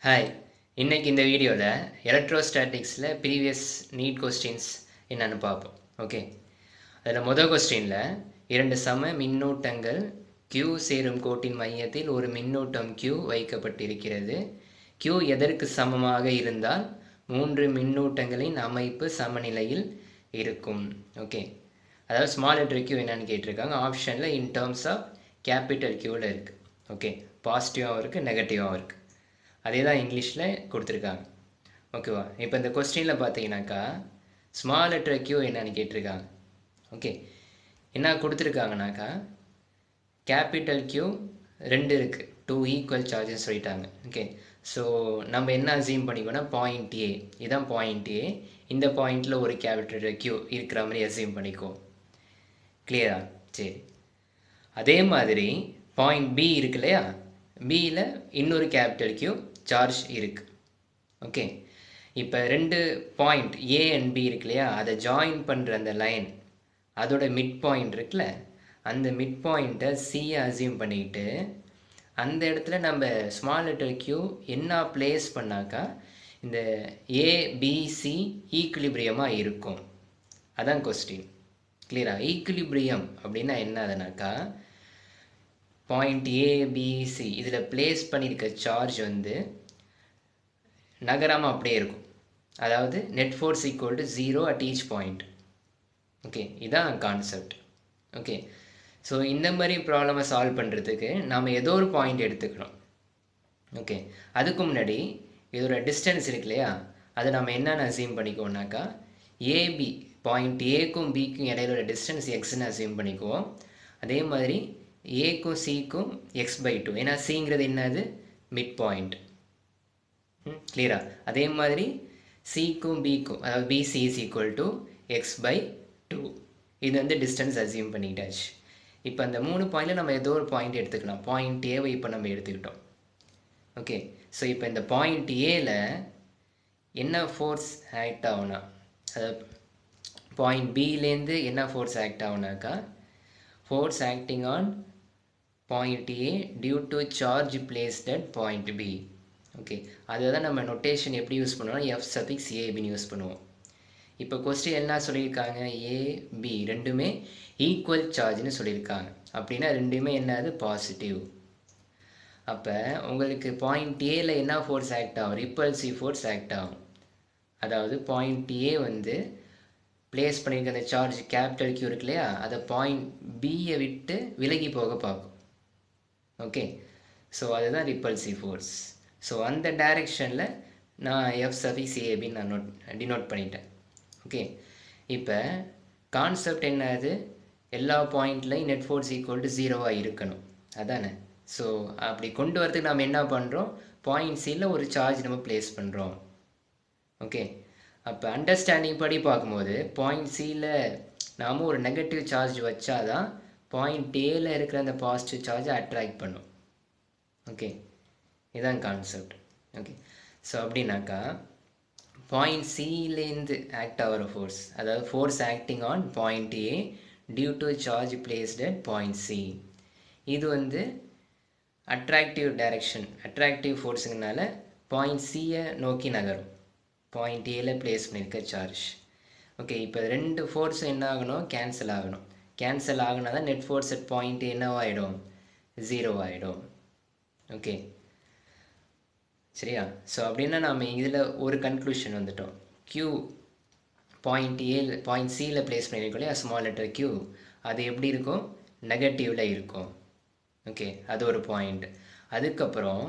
Hi, இன்னைக்கு இந்த வீடியோவில் எலக்ட்ரோஸ்டாட்டிக்ஸில் ப்ரீவியஸ் நீட் கொஸ்டின்ஸ் என்னென்னு பார்ப்போம். ஓகே, அதில் முதல் கொஸ்டினில் இரண்டு சம மின்னூட்டங்கள் Q சேரும் கோட்டின் மையத்தில் ஒரு மின்னூட்டம் Q வைக்கப்பட்டிருக்கிறது. Q எதற்கு சமமாக இருந்தால் மூன்று மின்னூட்டங்களின் அமைப்பு சமநிலையில் இருக்கும். ஓகே, அதாவது ஸ்மால் லெட்டர் Q என்னன்னு கேட்டிருக்காங்க. ஆப்ஷனில் இன் டேர்ம்ஸ் ஆஃப் கேபிட்டல் Qவில் இருக்குது. ஓகே, பாசிட்டிவாகவும் இருக்குது, நெகட்டிவாகவும் இருக்குது. அதே தான் இங்கிலீஷில் கொடுத்துருக்காங்க. ஓகேவா? இப்போ இந்த கொஸ்டினில் பார்த்தீங்கன்னாக்கா ஸ்மால் லெட்டர் Q என்னன்னு கேட்டிருக்காங்க. ஓகே, என்ன கொடுத்துருக்காங்கனாக்கா கேபிட்டல் Q ரெண்டு இருக்குது, 2 ஈக்குவல் சார்ஜஸ் சொல்லிட்டாங்க. ஓகே, ஸோ நம்ம என்ன அசியூம் பண்ணிக்கோன்னா பாயிண்ட் A, இதுதான் பாயிண்ட் A. இந்த பாயிண்டில் ஒரு கேபிட்டல் Q இருக்கிற மாதிரி அசியூம் பண்ணிக்கோ. கிளியரா? சரி, அதே மாதிரி பாயிண்ட் B இருக்கு இல்லையா, பியில் இன்னொரு கேபிட்டல் Q சார்ஜ் இருக்குது. ஓகே, இப்போ ரெண்டு பாயிண்ட் A அண்ட் B இருக்கு இல்லையா, அதை ஜாயின் பண்ணுற அந்த லைன், அதோட மிட் பாயிண்ட் இருக்குல்ல, அந்த மிட் பாயிண்ட்டை சியை அசியூம் பண்ணிக்கிட்டு அந்த இடத்துல நம்ம ஸ்மால் லெட்டர் Q என்ன பிளேஸ் பண்ணாக்கா இந்த ABC ஈக்குலிபிரியமாக இருக்கும். அதான் கொஸ்டின். கிளியரா? ஈக்குலிபிரியம் அப்படின்னா என்ன அதுனாக்கா பாயிண்ட் ABC இதில் பிளேஸ் பண்ணியிருக்க சார்ஜ் வந்து நகராமல் அப்படியே இருக்கும். அதாவது net force equal to 0 at each point. Okay, இதான் கான்செப்ட். ஓகே, ஸோ இந்த மாதிரி ப்ராப்ளமை சால்வ் பண்ணுறதுக்கு நாம் ஏதோ ஒரு பாயிண்ட் எடுத்துக்கணும். ஓகே, அதுக்கு முன்னாடி இதோட டிஸ்டன்ஸ் இருக்கு இல்லையா, அதை நம்ம என்னென்னு அசியூம் பண்ணிக்குவோம்னாக்கா ஏபி பாயிண்ட் ஏக்கும் பிக்கும் இடையில டிஸ்டன்ஸ் எக்ஸ்ன்னு அசியூம் பண்ணிக்குவோம். அதே மாதிரி ஏக்கும் சிக்கும் x/2, ஏன்னா சிங்கிறது என்னது மிட் பாயிண்ட். கிளியரா? அதே மாதிரி சிக்கும் பிக்கும், அதாவது BC is equal to x/2. இது வந்து டிஸ்டன்ஸ் அசியூம் பண்ணிக்கிட்டாச்சு. இப்போ அந்த 3 பாயிண்டில் நம்ம ஏதோ ஒரு பாயிண்ட் எடுத்துக்கலாம். பாயிண்ட் ஏவை இப்போ நம்ம எடுத்துக்கிட்டோம். ஓகே, ஸோ இப்போ இந்த பாயிண்ட் ஏல என்ன ஃபோர்ஸ் ஆக்ட் ஆகுனா, அதாவது பாயிண்ட் பிலேருந்து என்ன ஃபோர்ஸ் ஆக்ட் ஆகுனாக்கா force acting on point A due to charge placed at point B. Okay, அதை தான் நம்ம நொட்டேஷன் எப்படி யூஸ் பண்ணுவோம்னா F(AB)ன்னு யூஸ் பண்ணுவோம். இப்போ கொஸ்டின் என்ன சொல்லியிருக்காங்க, AB ரெண்டுமே ஈக்குவல் சார்ஜ்னு சொல்லியிருக்காங்க. அப்படின்னா ரெண்டுமே என்னது பாசிட்டிவ். அப்போ உங்களுக்கு பாயிண்ட் ஏல என்ன ஃபோர்ஸ் ஆக்ட் ஆகும், ரிப்பல்சிவ் ஃபோர்ஸ் ஆக்ட் ஆகும். அதாவது பாயிண்ட் A வந்து பிளேஸ் பண்ணியிருக்க அந்த சார்ஜ் கேபிட்டல் Q இருக்கு இல்லையா, அதை பாயிண்ட் Bயை விட்டு விலகி போக பார்க்கும். ஓகே, ஸோ அதுதான் ரிப்பல்சிவ் ஃபோர்ஸ். ஸோ அந்த டைரெக்ஷனில் நான் F(AB) நான் டினோட் பண்ணிட்டேன். ஓகே, இப்போ கான்செப்ட் என்னது, எல்லா பாயிண்ட்லையும் நெட் ஃபோர்ஸ் ஈக்குவல் டு 0 இருக்கணும், அதானே? ஸோ அப்படி கொண்டு வரதுக்கு நம்ம என்ன பண்ணுறோம், பாயிண்ட் Cயில் ஒரு சார்ஜ் நம்ம பிளேஸ் பண்ணுறோம். ஓகே, அப்போ அண்டர்ஸ்டாண்டிங் படி பார்க்கும்போது பாயிண்ட் Cயில் நாம் ஒரு நெகட்டிவ் சார்ஜ் வச்சாதான் பாயிண்ட் ஏல இருக்கிற அந்த பாசிட்டிவ் சார்ஜை அட்ராக்ட் பண்ணும். ஓகே, இதுதான் கான்செப்ட். ஓகே, ஸோ அப்படின்னாக்கா பாயிண்ட் சிலேருந்து ஆக்ட் ஆகிற ஃபோர்ஸ், அதாவது force acting on point A due to charge placed at point C, இது வந்து அட்ராக்டிவ் டைரெக்ஷன், அட்ராக்டிவ் ஃபோர்ஸுங்கனால பாயிண்ட் Cயை நோக்கி நகரும், பாயிண்ட் ஏல பிளேஸ் பண்ணியிருக்க சார்ஜ். ஓகே, இப்போ ரெண்டு ஃபோர்ஸும் என்ன ஆகணும், கேன்சல் ஆகணும். கேன்சல் ஆகுனா தான் நெட் ஃபோர்ஸ் அட் பாயிண்ட் என்னவாகிடும், 0 ஆகிடும். ஓகே, சரியா? ஸோ அப்படின்னா நம்ம இதில் ஒரு கன்க்ளூஷன் வந்துட்டோம். Q பாயிண்ட் Cயில் பிளேஸ் பண்ணியிருக்கோம் இல்லையா, ஸ்மால் லெட்டர் Q, அது எப்படி இருக்கும், நெகட்டிவில் இருக்கும். ஓகே, அது ஒரு பாயிண்ட். அதுக்கப்புறம்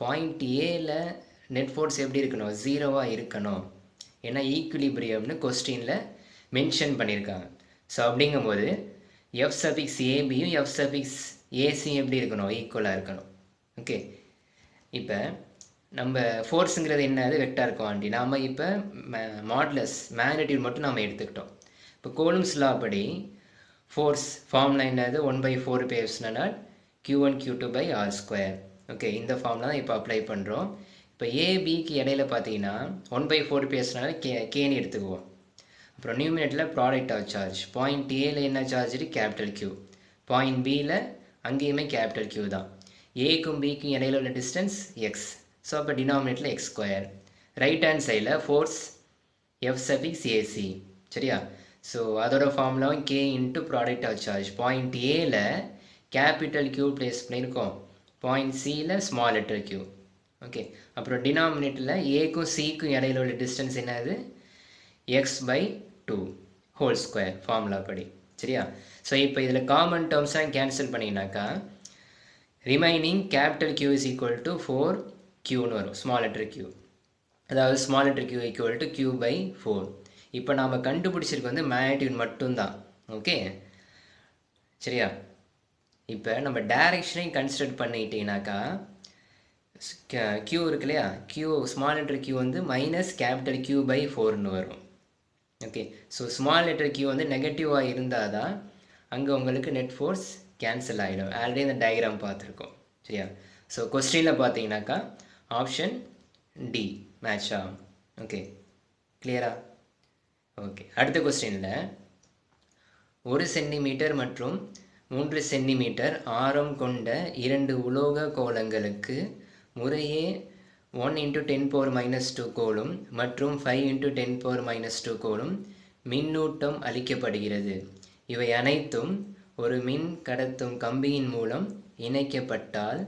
பாயிண்ட் ஏல நெட் ஃபோர்ஸ் எப்படி இருக்கணும், 0 இருக்கணும். ஏன்னா ஈக்குலிபிரியம்னு கொஸ்டினில் மென்ஷன் பண்ணியிருக்காங்க. ஸோ அப்படிங்கும்போது F(AB)யும் F(AC) எப்படி இருக்கணும், ஈக்குவலாக இருக்கணும். ஓகே, இப்போ நம்ம ஃபோர்ஸுங்கிறது என்னது, வெக்டார் குவான்டிட்டி. நாம் இப்போ மாடுலஸ் மேக்னிடியூட் மட்டும் நாம் எடுத்துக்கிட்டோம். இப்போ கூலம்ஸ் லா படி ஃபோர்ஸ் ஃபார்முலா என்னது, 1/4πε0 Q1 Q2/r². ஓகே, இந்த ஃபார்முலா தான் இப்போ அப்ளை பண்ணுறோம். இப்போ ஏபிக்கு இடையில பார்த்தீங்கன்னா 1/4πε0 கேன்னு எடுத்துக்குவோம். அப்புறம் நியூமினேட்டரில் ப்ராடக்ட் ஆஃப் சார்ஜ், பாயிண்ட் ஏல என்ன சார்ஜ் இருக்குது, கேபிட்டல் Q. பாயிண்ட் பியில் அங்கேயுமே கேபிட்டல் Q தான். ஏக்கும் பிக்கும் இடையில உள்ள டிஸ்டன்ஸ் x. ஸோ அப்போ டினாமினேட்டில் எக்ஸ் ஸ்கொயர். ரைட் ஹேண்ட் சைடில் ஃபோர்ஸ் எஃப் சஃபிக்ஸ் ஏசி. சரியா? ஸோ அதோட ஃபார்முலாவும் K into product of charge. Point ஏல கேபிட்டல் கியூ ப்ளேஸ் பண்ணியிருக்கோம், பாயிண்ட் சியில் ஸ்மால் லெட்டர் கியூ. ஓகே, அப்புறம் டினாமினேட்டரில் ஏக்கும் சிக்கும் இடையில உள்ள டிஸ்டன்ஸ் என்னது? x/2 ஹோல் ஸ்கொயர் ஃபார்முலா படி. சரியா? ஸோ இப்போ இதில் காமன் டேர்ம்ஸாக கேன்சல் பண்ணிங்கனாக்கா remaining capital Q is equal to 4q வரும், ஸ்மால் லெட்டர் கியூ. அதாவது small letter Q equal to q/4. இப்போ நாம் கண்டுபிடிச்சிருக்கு வந்து மேக்னிடியூட் மட்டும்தான். ஓகே, சரியா? இப்போ நம்ம டைரெக்ஷனையும் கன்சிடர் பண்ணிட்டீங்கனாக்கா q இருக்கு இல்லையா, q ஸ்மால் லெட்டர் q வந்து மைனஸ் கேபிட்டல் q/4ன்னு வரும். Okay, so small letter q வந்து நெகட்டிவாக இருந்தால் தான் அங்கே உங்களுக்கு நெட் ஃபோர்ஸ் கேன்சல் ஆகிடும். ஆல்ரெடி இந்த டயக்ராம் பார்த்துருக்கோம். சரியா? ஸோ கொஸ்டினில் பார்த்தீங்கன்னாக்கா ஆப்ஷன் டி மேட்ச் ஆகும். ஓகே, கிளியரா? ஓகே, அடுத்த கொஸ்டினில் 1 சென்டிமீட்டர் மற்றும் 3 சென்டிமீட்டர் ஆரம் கொண்ட 2 உலோக கோளங்களுக்கு முறையே 1 × 10⁻² கோலும் மற்றும் 5 × 10⁻² கோலும் மின்னூட்டம் அளிக்கப்படுகிறது. இவை அனைத்தும் ஒரு மின் கடத்தும் கம்பியின் மூலம் இணைக்கப்பட்டால்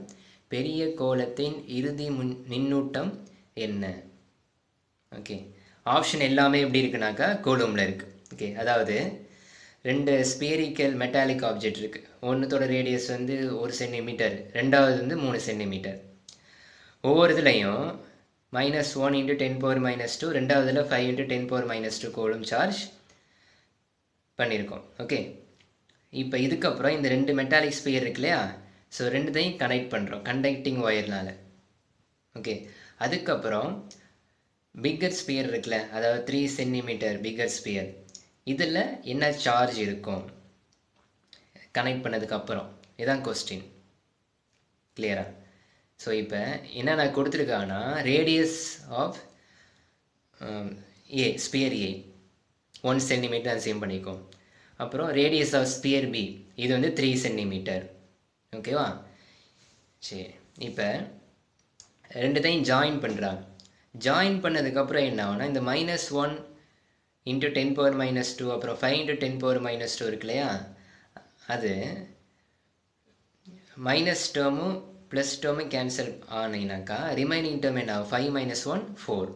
பெரிய கோளத்தின் இறுதி மின்னூட்டம் என்ன? ஓகே, ஆப்ஷன் எல்லாமே எப்படி இருக்குனாக்கா கூலூமில் இருக்குது. ஓகே, அதாவது 2 ஸ்பியரிக்கல் மெட்டாலிக் ஆப்ஜெக்ட் இருக்குது. ஒன்றுத்தோட ரேடியஸ் வந்து 1 சென்டிமீட்டர், ரெண்டாவது வந்து 3 சென்டிமீட்டர். ஒவ்வொரு இதுலையும் -1 × 10⁻², ரெண்டாவதுல 5 × 10⁻² கோலும் சார்ஜ் பண்ணியிருக்கோம். ஓகே, இப்போ இதுக்கப்புறம் இந்த 2 மெட்டாலிக் ஸ்பியர் இருக்கு இல்லையா, ஸோ ரெண்டுத்தையும் கனெக்ட் பண்ணுறோம் கண்டக்டிங் ஒயர்னால். ஓகே, அதுக்கப்புறம் பிக்கர் ஸ்பியர் இருக்குல்ல, அதாவது 3 சென்டிமீட்டர் பிக்கர் ஸ்பியர், இதில் என்ன சார்ஜ் இருக்கும் கனெக்ட் பண்ணதுக்கப்புறம்? இதுதான் கொஸ்டின். கிளியரா? ஸோ இப்போ என்ன நான் கொடுத்துருக்காங்கன்னா radius of A, sphere A 1 centimetre தான் சேம் பண்ணிக்கும். அப்புறம் ரேடியஸ் ஆஃப் ஸ்பியர் பி இது வந்து 3 சென்டிமீட்டர். ஓகேவா? சரி, இப்போ ரெண்டுத்தையும் ஜாயின் பண்ணுறாங்க. ஜாயின் பண்ணதுக்கப்புறம் என்ன ஆகுனா இந்த -1 × 10⁻², அப்புறம் 5 × 10⁻² இருக்கு இல்லையா, அது மைனஸ் டேர்மும் ப்ளஸ் டேர்மும் கேன்சல் ஆனீங்கனாக்கா ரிமைனிங் டேர்ம் என்ன ஆகும்? 5 - 1 4.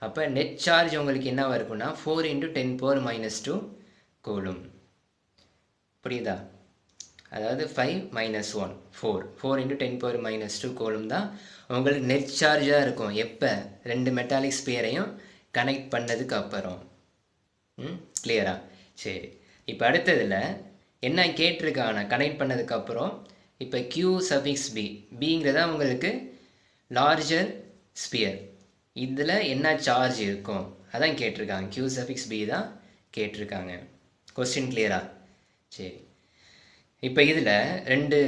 அப்போ நெட் சார்ஜ் உங்களுக்கு என்னவாக இருக்குன்னா 4 × 10⁻² கூலும். புரியுதா? அதாவது 5 - 1 4 × 10⁻² கூலும் தான் உங்களுக்கு நெட் சார்ஜாக இருக்கும். எப்போ? 2 மெட்டாலிக் ஸ்பியரையும் கனெக்ட் பண்ணதுக்கு அப்புறம். கிளியரா? சரி, இப்போ அடுத்ததில் என்ன கேட்டிருக்காங்க கனெக்ட் பண்ணதுக்கப்புறம்? இப்போ Q∗B, பிங்கிறதா உங்களுக்கு லார்ஜர் ஸ்பியர், இதில் என்ன சார்ஜ் இருக்கும் அதான் கேட்டிருக்காங்க. Q∗B தான் கேட்டிருக்காங்க. கொஸ்டின் கிளியரா? சரி, இப்போ இதில் 2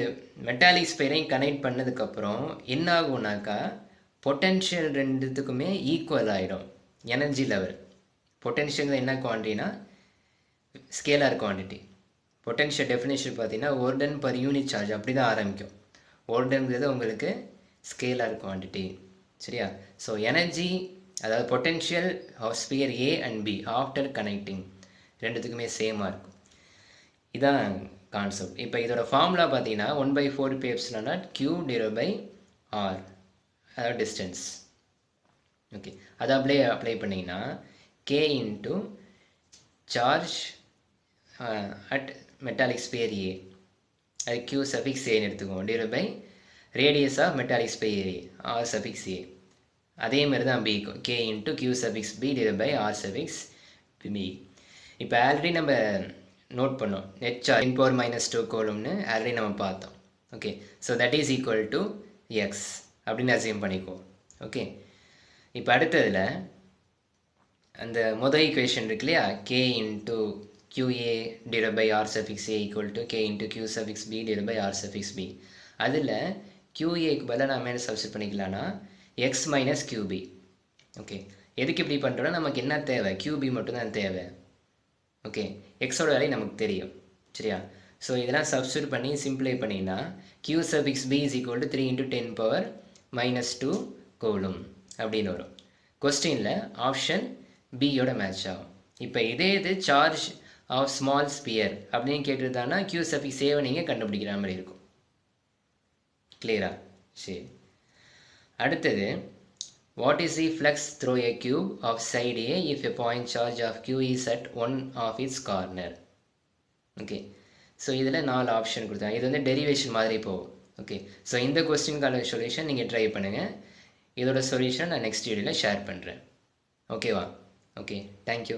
மெட்டாலிக் ஸ்பியரையும் கனெக்ட் பண்ணதுக்கப்புறம் என்ன ஆகும்னாக்கா பொட்டென்ஷியல் ரெண்டுத்துக்குமே ஈக்குவல் ஆகிடும் எனர்ஜி லெவல். பொட்டென்ஷியல் என்ன குவான்டிட்டினா ஸ்கேலார் குவான்டிட்டி. பொட்டென்ஷியல் டெஃபினேஷன் பார்த்தீங்கன்னா ஓர்டன் பர் யூனிட் சார்ஜ் அப்படி தான் ஆரம்பிக்கும். ஓர்டன்கிறது உங்களுக்கு ஸ்கேலார் குவான்டிட்டி. சரியா? ஸோ எனர்ஜி, அதாவது potential of sphere A and B after connecting ரெண்டுத்துக்குமே சேமாக இருக்கும். இதான் கான்செப்ட். இப்போ இதோட ஃபார்முலா பார்த்தீங்கன்னா 1/4πε0 Q/R, அதாவது டிஸ்டன்ஸ். ஓகே, அதை அப்ளை பண்ணிங்கன்னா K into charge at metallic sphere A, அது Q∗A எடுத்துக்குவோம், radius of metallic sphere A R∗A. அதே மாதிரி தான் B இருக்கும், K இன்ட்டு Q∗B R∗B. இப்போ ஆல்ரெடி நம்ம நோட் பண்ணோம் நெட் சார்ஜ் 10⁻² கூலும்னு ஆல்ரெடி நம்ம பார்த்தோம். Okay, so that is equal to X அப்படின்னு அசியூம் பண்ணிக்குவோம். ஓகே, இப்போ அடுத்ததில் அந்த மொதல் ஈக்குவேஷன் இருக்கு இல்லையா, K into QA/R∗A equal to K into Q∗B/R∗B. அதில் QAக்கு பதிலாக நம்ம என்ன சப்ஸ்டிட் பண்ணிக்கலாம்னா X - QB. ஓகே, எதுக்கு இப்படி பண்ணுறோன்னா நமக்கு என்ன தேவை? QB மட்டும்தான் தேவை. ஓகே, எக்ஸோட வேலை நமக்கு தெரியும். சரியா? ஸோ இதெல்லாம் சப்ஸ்டிட் பண்ணி சிம்பிளை பண்ணிங்கன்னா Q∗B is equal to 3 × 10⁻² coulomb அப்படின்னு வரும். கொஸ்டினில் ஆப்ஷன் பியோட மேட்ச் ஆகும். இப்போ இதே இது சார்ஜ் ஆஃப் ஸ்மால் ஸ்பியர் அப்படின்னு கேட்டிருந்தாங்கன்னா கியூ சஃபிக்ஸ் ஏவை நீங்கள் கண்டுபிடிக்கிற மாதிரி இருக்கும். கிளியரா? சரி. அடுத்தது, what is the flux through a cube of side A if a point charge of Q is at one of its corner? Okay, so இதில் 4 ஆப்ஷன் கொடுத்தாங்க. இது வந்து டெரிவேஷன் மாதிரி போகும். ஓகே, ஸோ இந்த கொஸ்டினுக்கான சொல்யூஷன் நீங்கள் ட்ரை பண்ணுங்கள். இதோட சொல்யூஷன் நான் நெக்ஸ்ட் வீடியோவில் ஷேர் பண்ணுறேன். ஓகேவா? Okay, thank you.